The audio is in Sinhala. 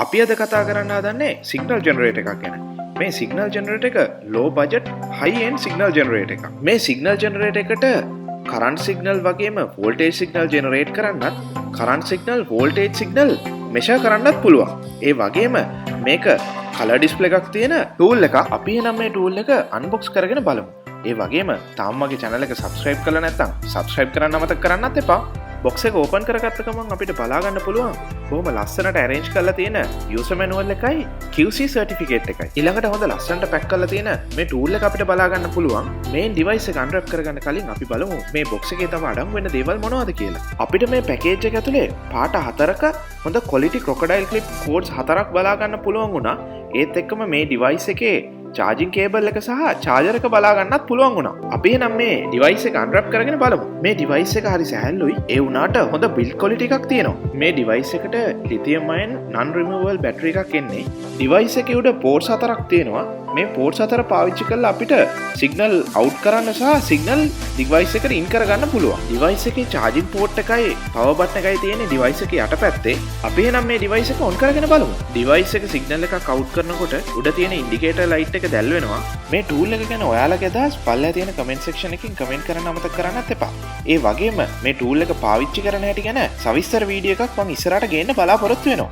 අපි අද කතා කරන්න හදන්නේ සිග්නල් ජෙනරේටර් එකක් ගැන. මේ සිග්නල් ජෙනරේටර් එක low budget high end signal generator එකක්. මේ සිග්නල් ජෙනරේටර් එකට කරන්ට් සිග්නල් වගේම වෝල්ටේජ් සිග්නල් ජෙනරේට් කරන්නත්, current signal voltage signal measure කරන්නත් පුළුවන්. ඒ වගේම මේක කලර් ඩිස්ප්ලේ එකක් තියෙන ටූල් එකක්. අපි එනම් මේ ටූල් එක අන්බොක්ස් කරගෙන බලමු. ඒ වගේම තාම මගේ channel එක subscribe කරලා නැත්නම් subscribe කරන්න අමතක කරන්නත් එපා. බොක්ස් එක ඕපන් කරගත්ත ගමන් අපිට බලා ගන්න පුළුවන් බොහොම ලස්සනට arrange කරලා තියෙන user manual එකයි QC certificate එකයි. ඊළඟට හොඳ ලස්සනට pack කරලා තියෙන මේ tool එක අපිට බලා ගන්න පුළුවන්. main device එක unwrap කරගන්න කලින් අපි බලමු මේ box එකේ තව අඩංගු වෙන දේවල් මොනවද කියලා. අපිට මේ package එක ඇතුලේ පාට 4ක හොඳ quality crocodile clip cords 4ක් බලා ගන්න පුළුවන් වුණා. ඒත් එක්කම මේ device එකේ charging cable එක සහ charger එක බලා ගන්නත් පුළුවන් වුණා. අපි එහෙනම් මේ device එක unwrap කරගෙන බලමු. මේ device එක හරි සැහැල්ලුයි. ඒ වුණාට හොඳ build quality එකක් තියෙනවා. මේ device එකට lithium ion non removable battery එකක් එන්නේ. device එකේ උඩ ports 4ක් තියෙනවා. මේ ports 4 පාවිච්චි කරලා අපිට signal out කරන්න සහ signal device එකට in කරගන්න පුළුවන්. device එකේ charging port එකයි power button එකයි තියෙන්නේ device එකේ යටපැත්තේ. අපි එහෙනම් මේ device එක on කරගෙන බලමු. device එක signal එකක් out කරනකොට උඩ තියෙන indicator light එක දැල් වෙනවා. මේ tool එක ගැන ඔයාලගේ අදහස් පල්ලෙහා තියෙන comment section එකකින් comment කරන්න අමතක කරන්නත් එපා. ඒ වගේම මේ tool එක පාවිච්චි කරන හැටි ගැන සවිස්තර වීඩියෝ එකක් මම ඉස්සරහට ගේන්න බලාපොරොත්තු වෙනවා.